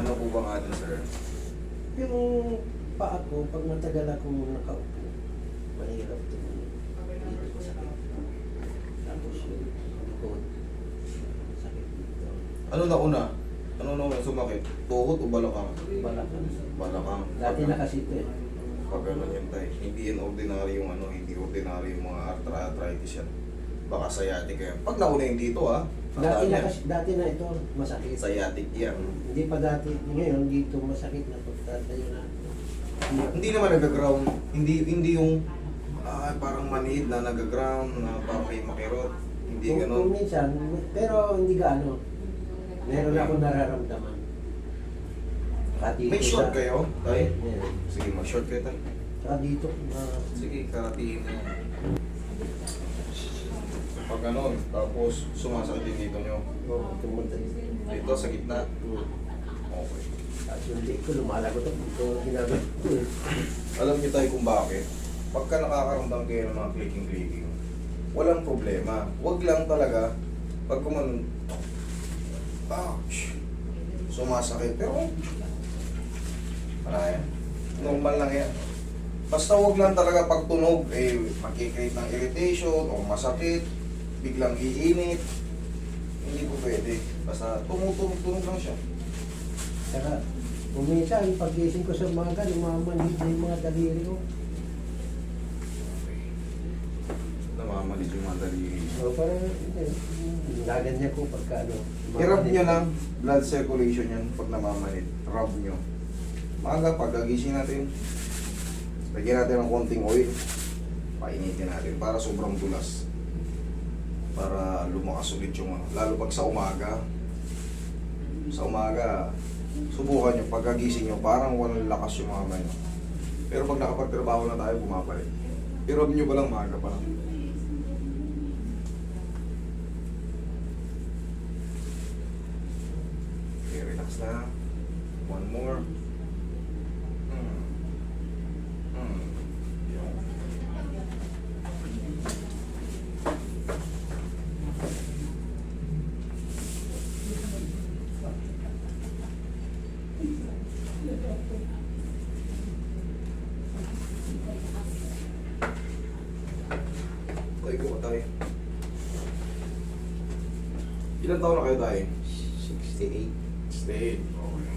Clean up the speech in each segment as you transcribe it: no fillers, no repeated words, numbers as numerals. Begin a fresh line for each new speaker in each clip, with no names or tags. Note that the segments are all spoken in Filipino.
Ano po ba nga dun, sir?
Yung paa ko, pag matagal akong nakaupo, mahirap tumulog. Dito masakit. Tapos yung likod, sakit dito.
Ano na una? Ano na una sumakit? Tuhod o balakang?
Balakang.
Balakang.
Dati na kasi ito eh.
Pag ganun yan tayo, hindi yan ordinary yung ano, hindi ordinary yung mga arthritis yan. Baka sciatic yan. Pag nauna yung dito ha,
Dati na ito, masakit.
sciatic yan.
Hindi pa dati. Ngayon, dito masakit na pagtatayo na.
Hindi naman nag-ground, hindi yung parang manid na nag-ground, na parang may makirot. Hindi
Kung
ganun.
minsan, pero hindi gaano. Meron ako nararamdaman. Pati
May
dito
short
sa-
kayo? Tayo?
Meron.
Sige, mag-short kayo tayo.
Saka dito,
Sige, karatiin mo. Pag ganun, tapos sumasakit din dito nyo.
tumunta.
Dito sa gitna. Okay.
At yung leg ko, lumalagot ako. Ito ang ginagawa ko eh.
Alam niyo tayo kung bakit? Pagka nakakaramdam kayo ng mga clicking, walang problema. Huwag lang talaga, pag kuman, sumasakit. Pero, wala yan. Normal lang yan. Basta huwag lang talaga pag tunog, magkikreate ng irritation o masakit, biglang iinit. Hindi po pwede. Basta tumutunog lang siya.
Saka, kung minsan, pag-gising ko sa umaga, lumamanhid na yung mga daliri ko.
Namamalit yung mga daliri.
So, parang, gaganyan ko pagka ano.
I-rub nyo lang, blood circulation yan pag namamalit. Rub nyo. Maaga, pag gagising natin, lagyan natin ng konting oil. Painitin natin para sobrang dulas. Para lumakas ulit yung ano. Lalo pag sa umaga. Sa umaga, subukan nyo, pag gagising nyo, parang walang lakas yung mga kamay nyo. Pero pag nakapagtrabaho na tayo, bumabalik. I-rub nyo pa lang, maaga pa lang. Okay, relax na. One more. Yun. Tayo ko tayo. Ilan taon na kayo tayo?
68.
Stay. Okay.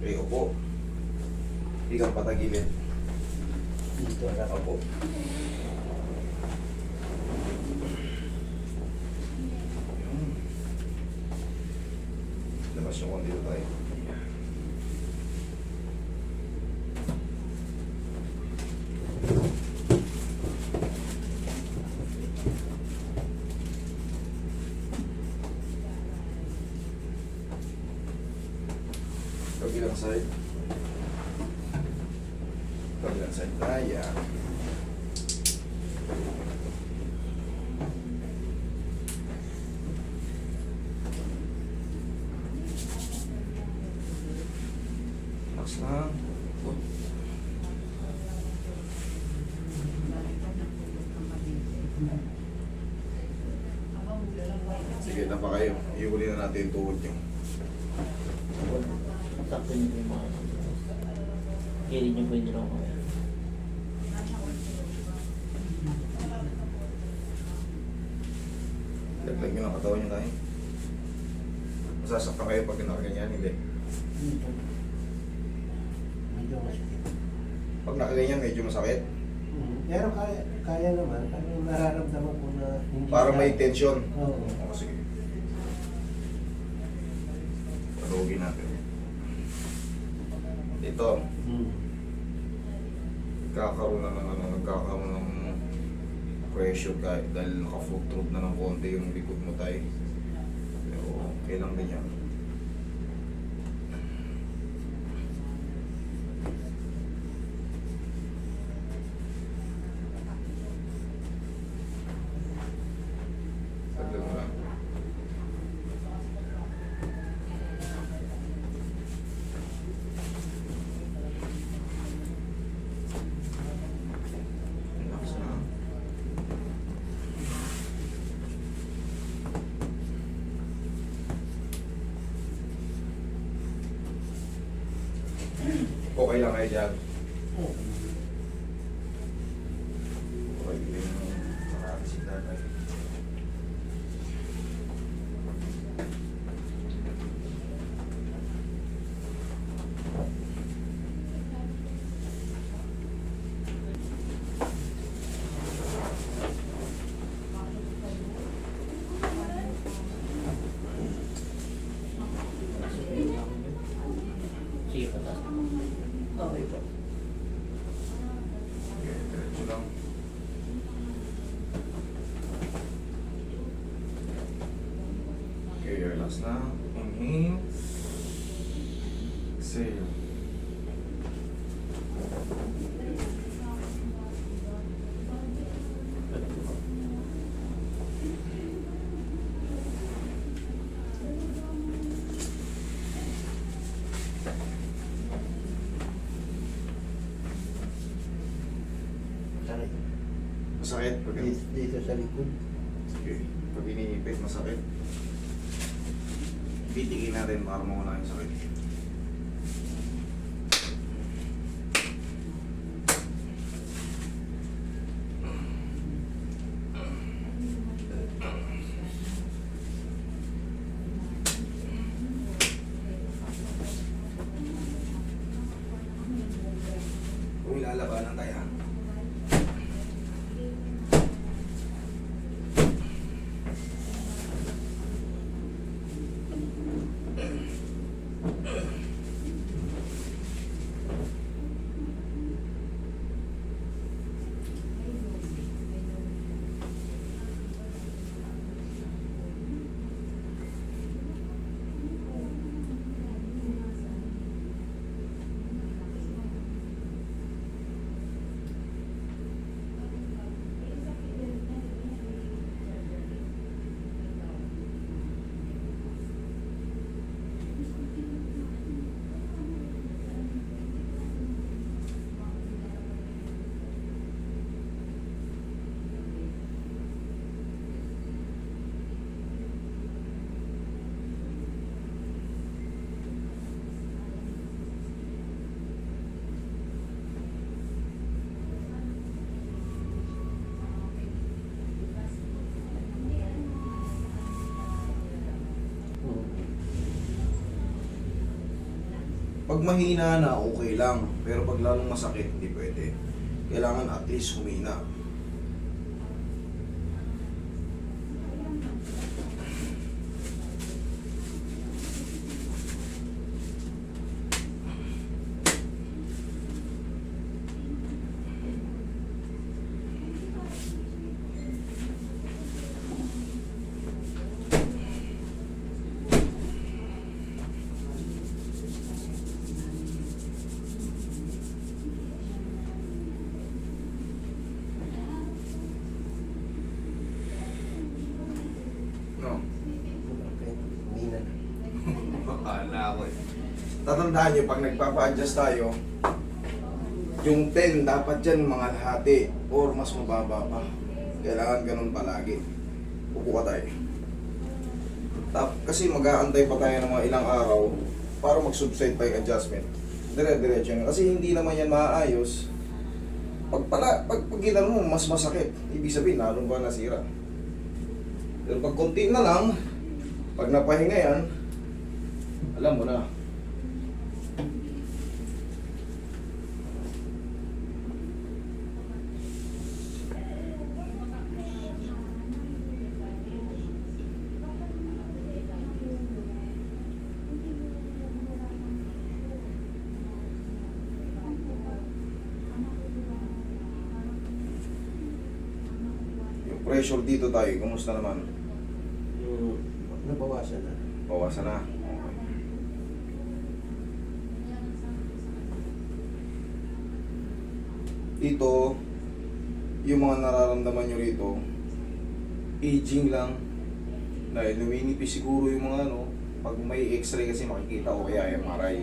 Okay, upo. Hindi kang patagilid.
Dito na
Upo. Yun. Labas yung konti na tayo. Kabilang side. Kabilang side tayo. Relax lang. Sige, na pa kayo. Iuli na natin yung tuhod nyo.
Sakto niyo po yung mga carry niyo po yung dalawa ko.
Laglag nyo ng katawan nyo tayo. Masasaktan kayo pag nakaganyan, hindi.
Medyo masakit.
Pag nakaganyan, medyo masakit.
Pero kaya naman. Ano nararamdaman ko na hindi
Parang
siya-
may tension.
Oo.
Oo, sige. Palugin natin. Ito, nagkakaroon ng pressure dahil naka-full throat na ng konti yung likod mo tayo. Pero okay lang din yan. Saglit mo lang. Relax na. Okay lang kayo dyan.
Oo.
Okay, yun yung marami si tatay.
Sige pa taas.
Okay po.
Okay, diretso lang. Okay, relax na. Inhale. Exhale.
Sakit.
Masakit pag
Dito sa likod.
okay. Pag iniipit, masakit. Pitikin natin para mawala yung sakit. Kung ilalabanan tayo ha.
Oo.
Pag mahina na, okay lang. Pero pag lalong masakit, hindi pwede. Kailangan at least humina. No?
Okay. Mina na.
Akala ko eh. Tatandaan nyo, pag nagpapa-adjust tayo, yung 10 dapat dyan mga lahati or mas mababa pa. Kailangan ganun palagi. Upo ka tayo. Kasi mag-aantay pa tayo ng mga ilang araw para mag-subside pa yung adjustment. Dire-diretso yun. Kasi hindi naman yan maayos. Pag ginan mo, mas masakit. Ibig sabihin, lalong ba nasira. Pero pag konti na lang, pag napahinga yan, alam mo na. Yung pressure dito tayo, kumusta naman?
Yung nabawasan na.
Bawasan na. Okay. Dito, yung mga nararamdaman nyo rito, aging lang. Dahil luminipis siguro yung mga ano, pag may x-ray kasi makikita o kaya MRI.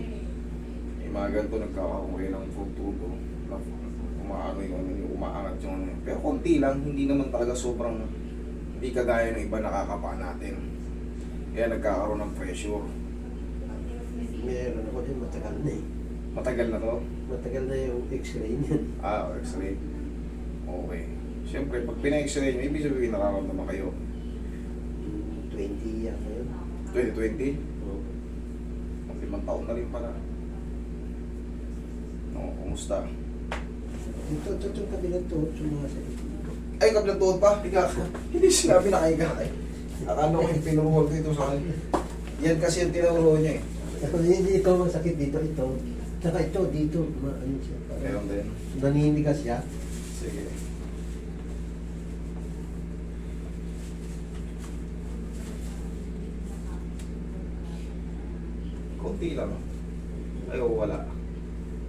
Yung mga ganito nagkakakuha ng tubo. Umaano yung umaangat yung ano. Pero konti lang, hindi naman talaga sobrang hindi kagaya ng iba nakakapa natin. Kaya nagkakaroon ng pressure.
Meron ako din matagal na eh.
Matagal na to.
Matagal na yung x-ray niyan.
Ah, x-ray. Okay. Siyempre, pag pina-x-ray nyo, ibig sabihin nararamdaman kayo.
20 yan yun.
2020?
Oo.
Ang 5 taon na rin pala. Oo, kumusta?
Ito yung kabilang tuhod sumasakit.
Ay, kabilang tuhod pa? Higa ka. Hindi sinabi na higa ka eh. Akala ko yung pinuruhol ko ito sa akin. Yan kasi yung tinuruhol niya eh.
Hindi ito masakit dito, ito. Tsaka ito, dito, ano siya.
Meron din.
Naninigas siya.
Sige. Konti lang. Ay, oh, wala.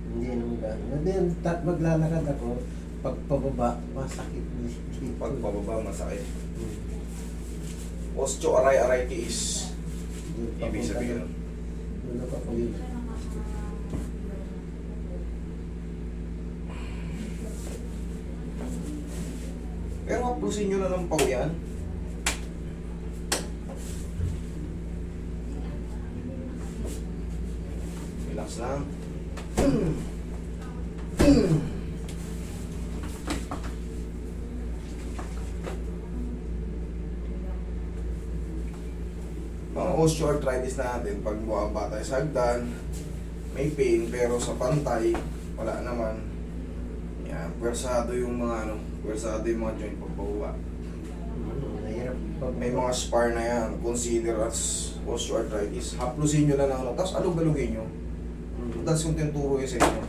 Hindi nung gano'n. Then, maglalakad ako, pag pababa, masakit dito.
Pag pababa, masakit. Osteoarthritis. Ibig sabihin.
Wala pa po yun.
Pero haplusin nyo na ng pau yan. Relax lang. Mga osteoarthritis natin, pag bumaba tayo sa hagdan, may pain, pero sa pantay, wala naman. Yan, pwersado yung mga pwersado yung mga joint pagbaba.
Nahirap.
May mga spar na yan, consider as osteoarthritis. Haplusin nyo na ng tapos alug-alugin nyo. That's yung tinturo yun sa inyo.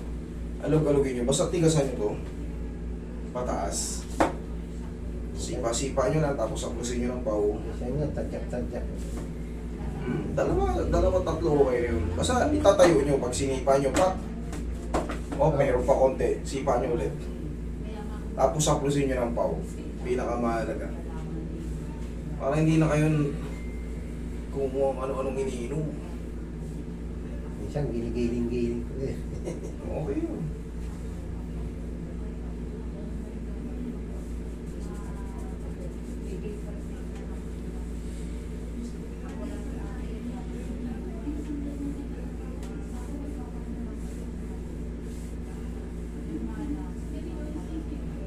Alug-alugin nyo, basta tigasan nyo to, pataas. Sipa-sipa nyo lang, tapos haplusin nyo ng pau.
Kasi nga, tadyak-tadyak.
Dalawa, tatlo okay yun. Basta itatayo nyo, pag sinipa nyo pa, mayroon pa konti, sipa nyo ulit. Tapos haplusin nyo ng pau. Pinakamahalaga. Para hindi na kayo kung ano-anong iniinom.
Minsan, ginigiling-giling ko eh.
Okay yun.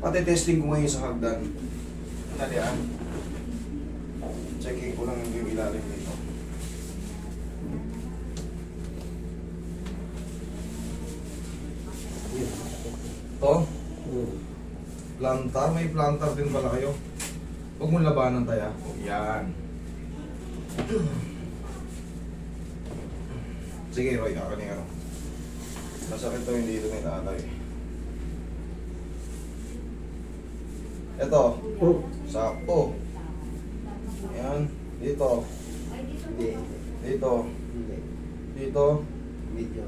Pati testing ko ngayon sa hagdan. Dalian. Checking ko lang yung ilalim nito.
Yun.
To,
Hmm.
plantar. May plantar din pala kayo. Huwag mong labanan tayo. Yan. Sige Roy, akin yung ano. Masakit to yung dito ni tatay. Ito,
Oh.
sakto. Yan, dito,
Hindi.
dito,
Hindi.
dito,
Medyo.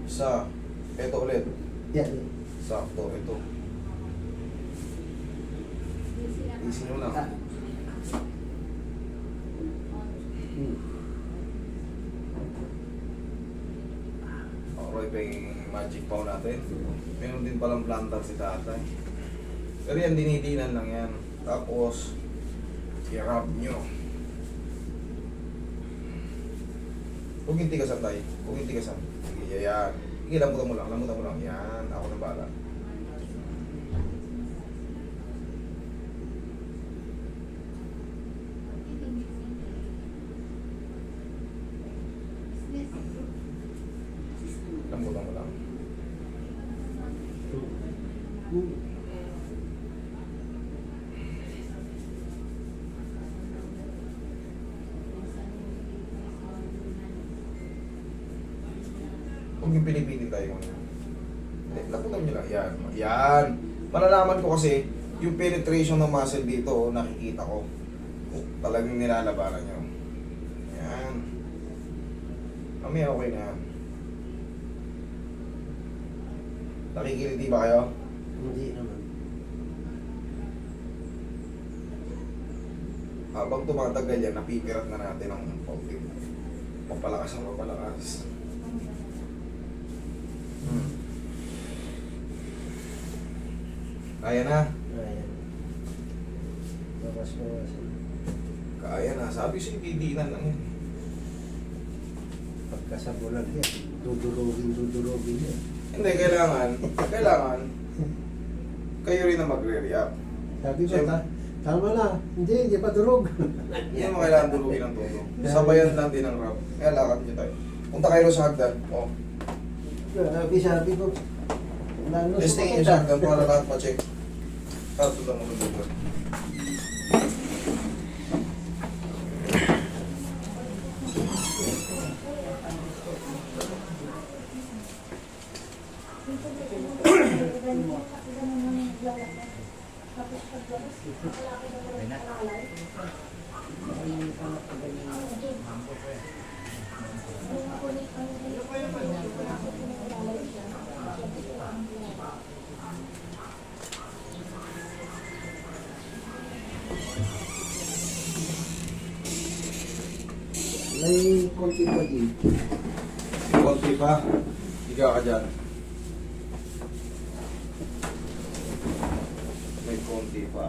isa. Ito ulit,
Yan.
sakto, ito. Isin nyo lang.
Ah. Hmm.
Okay pa yung magic paw natin. Meron din palang plantar si tatay. Pero yan, dinidinan lang yan. Tapos, i-rub nyo. Huwag yung tigasan tayo. Huwag yung tigasan. Sige, yan. Sige, lambutan mo lang. Lambutan mo lang. Yan. Ako na bala. Lambutan mo lang.
Hmm.
Huwag yung pinipitin tayo ngayon. Hindi, laputan nyo lang. Yan. Yan. Malalaman ko kasi, yung penetration ng muscle dito, nakikita ko. Talagang nilalabanan nyo. Yan. Mamaya okay na yan. Nakikiliti ba kayo?
Hindi naman.
Habang tumatagal yan, napipirat na natin ang pautin. Papalakas ang papalakas. Kaya na.
Ayan. Bawas-bawas.
Kaya na. Sabi siya, didinan lang yan.
Pagka sa bulag yan, dudurugin yan.
Hindi, kailangan kayo rin na magre-react.
Sabi ko,
Siyempre.
tama na. Hindi pa durog.
Hindi mo kailangan durugin ng todo. Sabayan lang din ng rub. Kaya lakad niyo tayo. Punta kayo sa hagdan. Oh.
Sabi ko, lalo
Testingin niyo sa hagdan para lahat ma-check. Tato lang mo dito.
May konti pa din.
Konti pa. Higa ka dyan. May konti pa.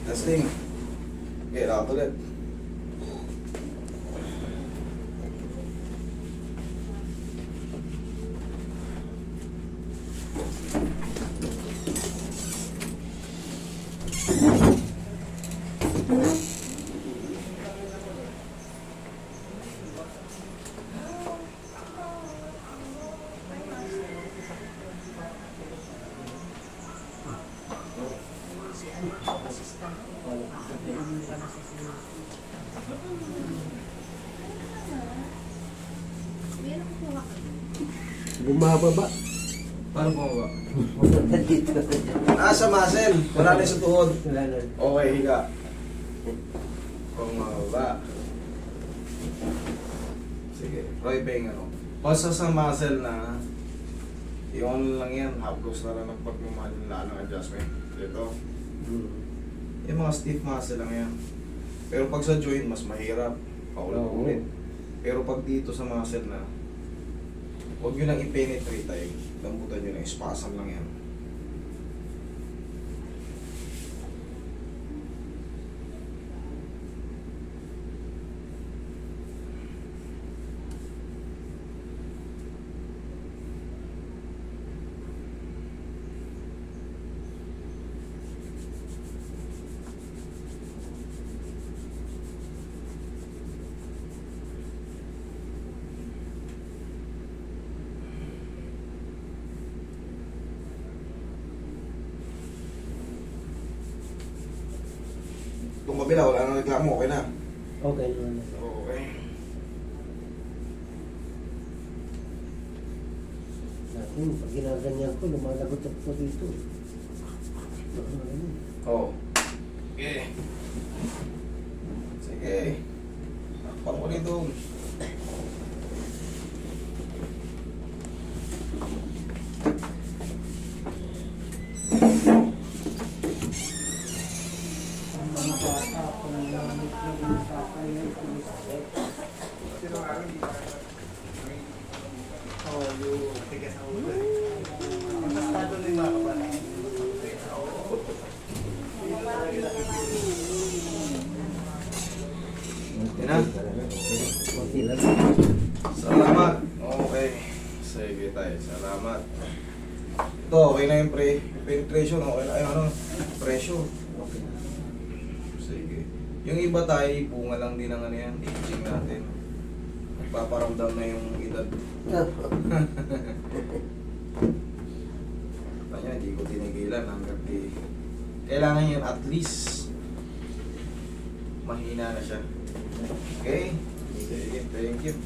Testing. Okay, lakad ulit.
Bumababa.
Paano bumaba?
Dito.
Nasa muscle. Wala na sa tuhod.
Wala na.
Okay, higa. Bumaba. Sige, try pa yung ano. Basta sa muscle na, yung ano lang yan, haplos na lang ng pagmamahal ng adjustment. Ito. Yung mga stiff muscle lang yan. Pero pag sa joint, mas mahirap. Paulit-ulit. Pero pag dito sa muscle na, huwag nyo lang i-penetrate tayo. Lambutan nyo lang, spasm lang yan. Itong kabila, wala nang reklamo, okay na.
Okay naman.
Okay.
Natin, pag ginaganyan ko, lumalagot ako dito.
Oo. Sige. Sige. Takpan ko dito. Yan na.
Okay lang.
Salamat. Okay. Sige tayo. Salamat. Ito, okay na yung penetration. Okay na yung ano, pressure. pressure.
Okay.
Sige. Yung iba tayo, bunga lang din ng ano yan, aging natin. Nagpaparamdam na yung edad. Kanya, hindi ko tinigilan hanggang kailangan yan at least mahina na siya. Okay? Sige, thank you.